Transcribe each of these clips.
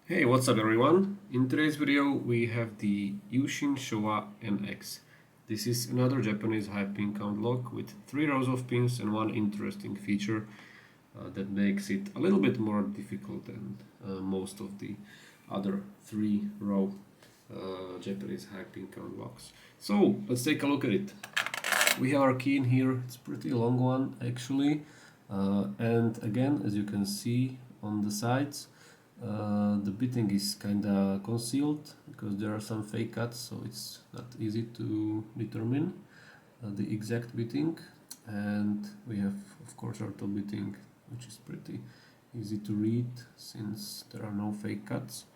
Hey, what's up everyone? In today's video we have the U-Shin Showa NX. This is another Japanese high pin count lock with 3 rows of pins and one interesting feature that makes it a little bit more difficult than most of the other 3-row Japanese high pin count locks. So let's take a look at it. We have our key in here. It's a pretty long one actually, and again, as you can see on the sides, the bitting is kinda concealed because there are some fake cuts, so it's not easy to determine the exact bitting. And we have, of course, our top bitting, which is pretty easy to read since there are no fake cuts.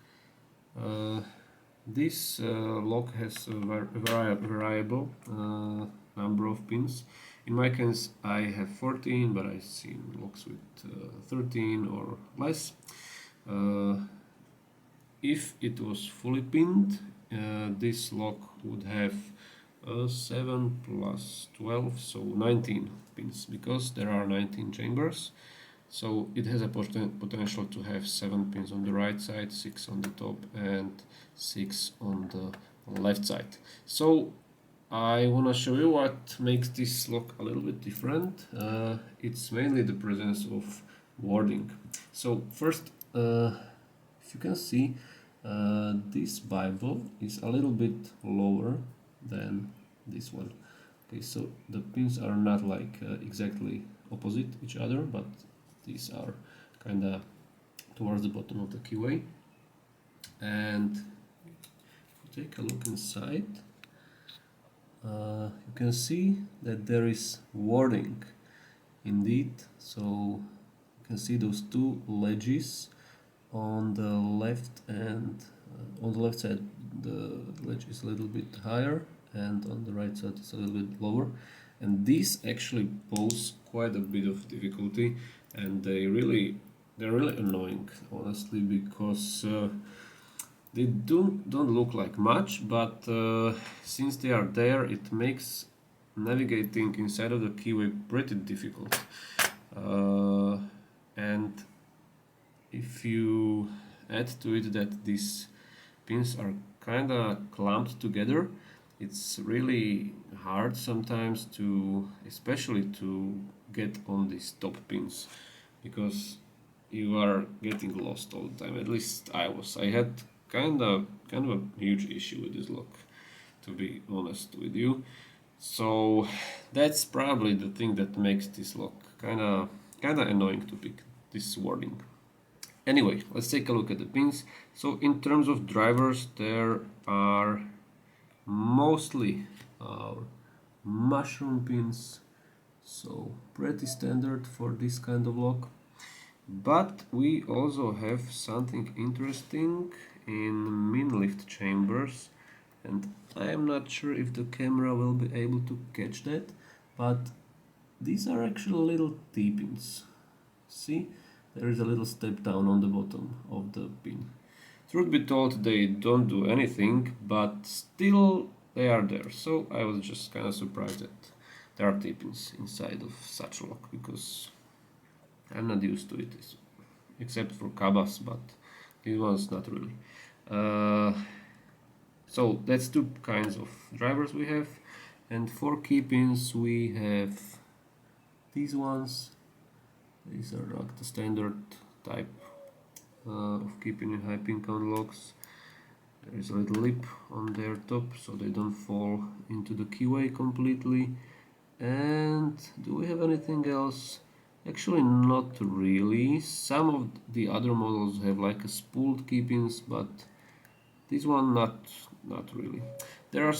This lock has a variable number of pins. In my case, I have 14, but I've seen locks with 13 or less. If it was fully pinned, this lock would have 7 plus 12, so 19 pins, because there are 19 chambers. So it has a potential to have 7 pins on the right side, 6 on the top and 6 on the left side. So I want to show you what makes this lock a little bit different. It's mainly the presence of warding. So first, if you can see, this Bible is a little bit lower than this one. Okay, so the pins are not like exactly opposite each other, but these are kind of towards the bottom of the keyway. And if you take a look inside, you can see that there is warding indeed. So you can see those two ledges on the left, and on the left side the ledge is a little bit higher, and on the right side it's a little bit lower, and these actually pose quite a bit of difficulty, and they're really annoying, honestly, because they don't look like much, but since they are there, it makes navigating inside of the keyway pretty difficult. And if you add to it that these pins are kinda clamped together, it's really hard sometimes to, especially to get on these top pins, because you are getting lost all the time. At least I was. I had kind of a huge issue with this lock, to be honest with you. So that's probably the thing that makes this lock kinda annoying to pick, this wording. Anyway, let's take a look at the pins. So in terms of drivers, there are mostly mushroom pins, so pretty standard for this kind of lock. But we also have something interesting in min lift chambers, and I am not sure if the camera will be able to catch that, but these are actually little T-pins. See? There is a little step down on the bottom of the pin. Truth be told, they don't do anything, but still they are there. So I was just kind of surprised that there are T-pins inside of such a lock, because I'm not used to it, except for Kabas, but this one's not really. So that's two kinds of drivers we have, and for key pins we have these ones. These are like the standard type of keeping in high pin count locks. There is a little lip on their top so they don't fall into the keyway completely. And do we have anything else? Actually not really. Some of the other models have like a spooled key pins, but this one not really. There are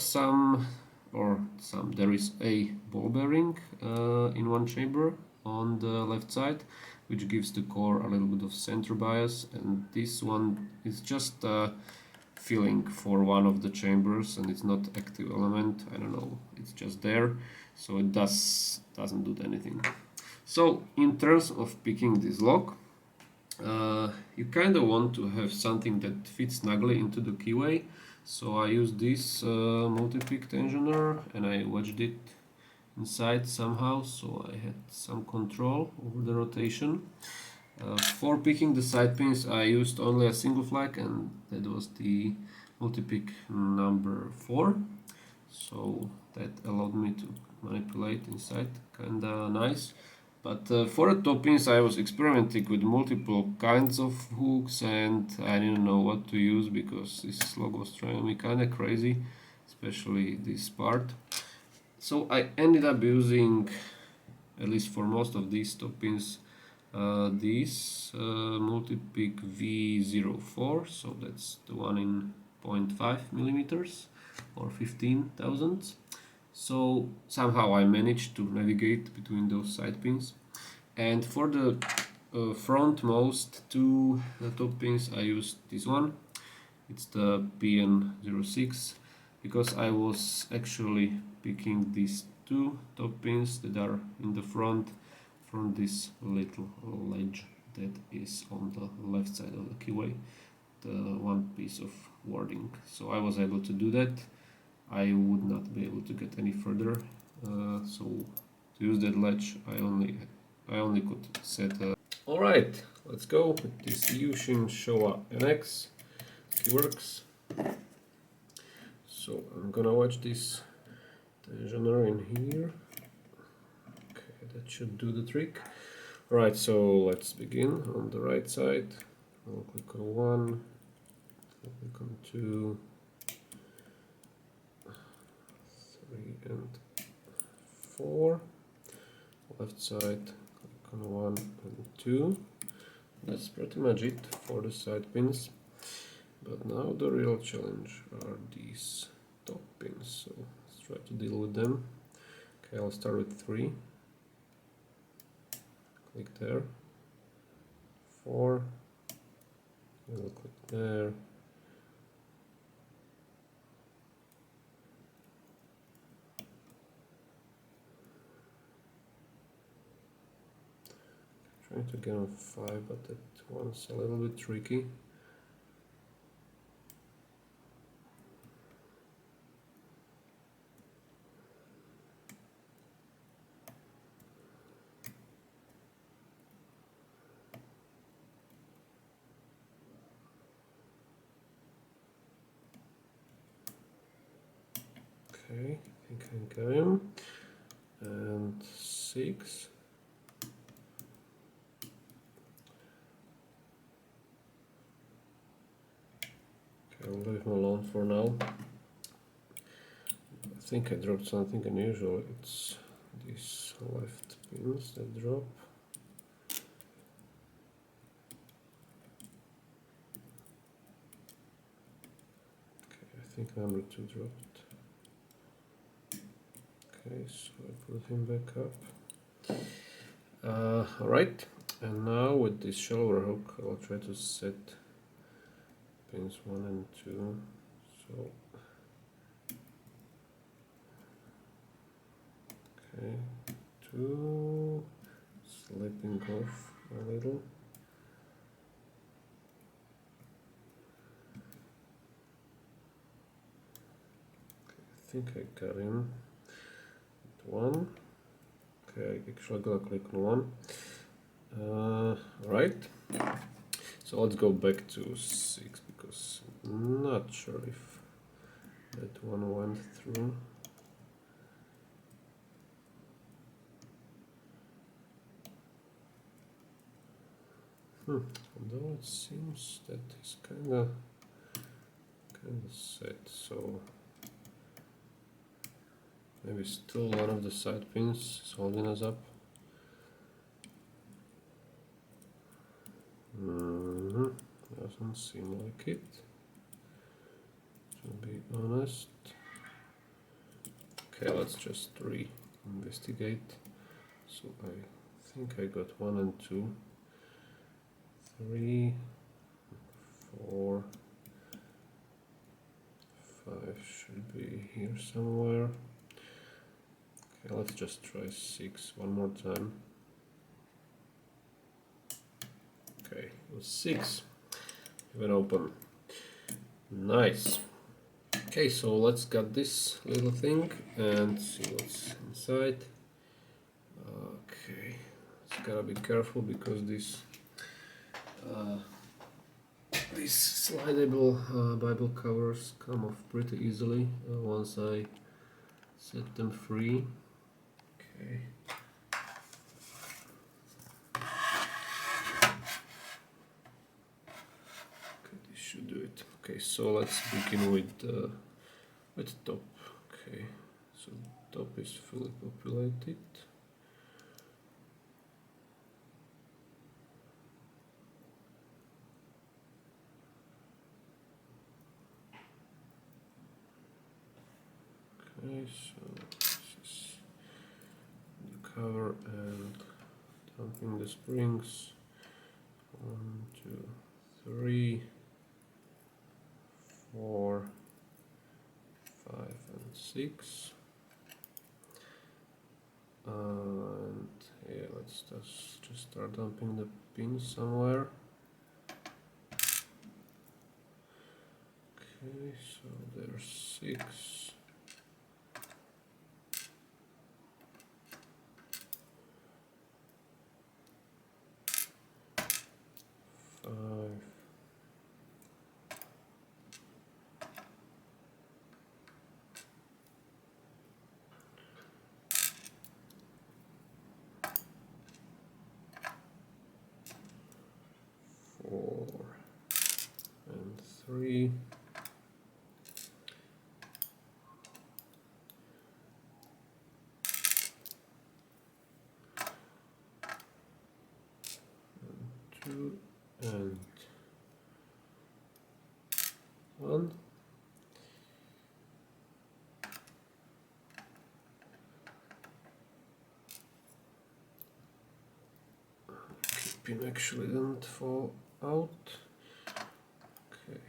there is a ball bearing in one chamber on the left side, which gives the core a little bit of center bias, and this one is just a filling for one of the chambers, and it's not active element. I don't know, it's just there, so it doesn't do anything. So in terms of picking this lock, you kind of want to have something that fits snugly into the keyway. So I used this multi-pick tensioner and I wedged it inside somehow, so I had some control over the rotation. For picking the side pins, I used only a single flag, and that was the multi-pick number 4. So that allowed me to manipulate inside, kinda nice. But for the top pins, I was experimenting with multiple kinds of hooks, and I didn't know what to use because this log was driving me kinda crazy, especially this part. So I ended up using, at least for most of these top pins, this multi-pick V04, so that's the one in 0.5 millimeters or 15 thousandths. So somehow I managed to navigate between those side pins. And for the frontmost two top pins, I used this one. It's the PN06, because I was actually picking these two top pins that are in the front from this little ledge that is on the left side of the keyway, the one piece of wording. So I was able to do that. I would not be able to get any further. So to use that ledge, I only could set a... Alright, let's go with this U-Shin Showa NX. It works. So I'm gonna watch this tensioner in here. Okay, that should do the trick. Alright, so let's begin on the right side. I'll click on 1, I'll click on 2, 3 and 4. Left side, click on 1 and 2. That's pretty much it for the side pins. But now the real challenge are these top pins, so let's try to deal with them. Okay, I'll start with 3. Click there. 4. I'll click there. Trying to get on 5, but that one's a little bit tricky. Okay, I think I got him. And 6. Okay, I'll leave him alone for now. I think I dropped something unusual. It's these left pins that drop. Okay, I think number 2 dropped. Okay, so I put him back up. Alright, and now with this shallower hook, I'll try to set pins 1 and 2. So, okay, 2, slipping off a little. Okay, I think I got him. 1. Okay, actually gonna click on 1. Right. So let's go back to 6 because I'm not sure if that one went through. Although it seems that it's kinda set, so maybe still one of the side pins is holding us up. Doesn't seem like it, to be honest. Okay, let's just re-investigate. So I think I got 1 and 2, 3, 4, 5 should be here somewhere. Okay, let's just try 6 one more time. Okay, it was 6. Even open. Nice. Okay, so let's cut this little thing and see what's inside. Okay, just gotta be careful because this These slidable Bible covers come off pretty easily once I set them free. Okay. Okay, this should do it. Okay, so let's begin with top. Okay, so top is fully populated. Okay, so this is the cover and dumping the springs. 1, 2, 3, 4, 5, and 6. And yeah, let's just start dumping the pins somewhere. Okay, so there's 6. 5. 4 and 3. And 2 and 1. Pin actually didn't fall out. Okay,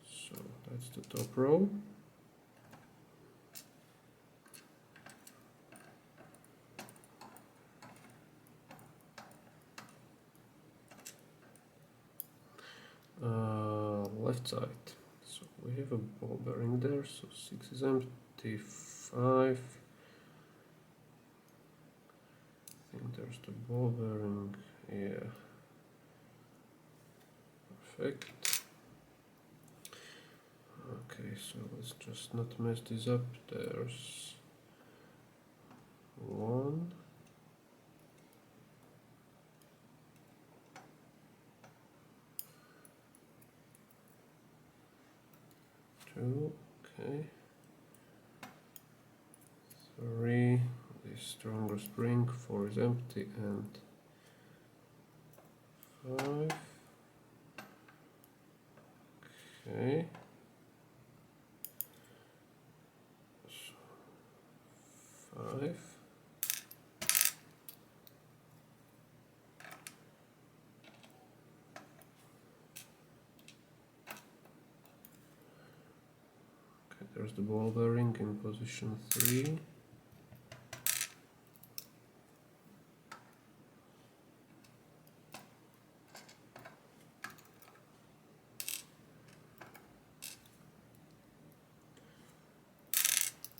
so that's the top row. Left side. So we have a ball bearing there, so 6 is empty, 5. I think there's the ball bearing, yeah. Perfect. Okay, so let's just not mess this up. There's 1. 2, okay. 3, the stronger spring, 4 is empty, and 5. Okay. So 5. Okay, there's the ball bearing in position 3.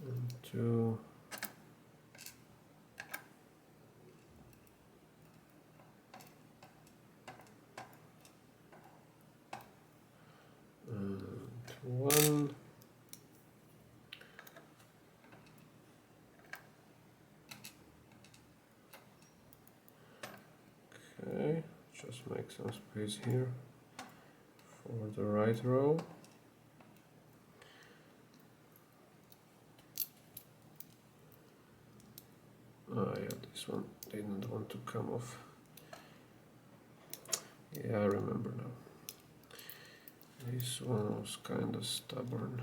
And 2. And 1. Okay, just make some space here for the right row. Oh yeah, this one didn't want to come off. Yeah, I remember now. This one was kind of stubborn.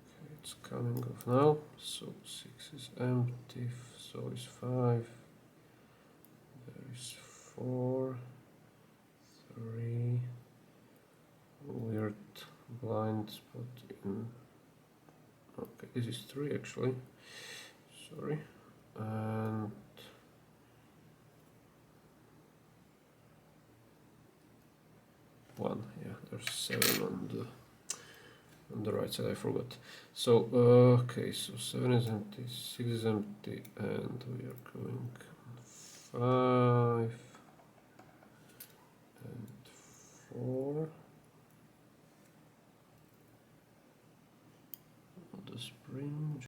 Okay, it's coming off now. So 6 is empty, so is 5. There is 4, 3. Weird blind spot in. Okay, this is 3 actually. Sorry. And 1. Yeah, there's 7 on the on the right side, I forgot. So okay, so 7 is empty, 6 is empty, and we are going 5 and 4. The spring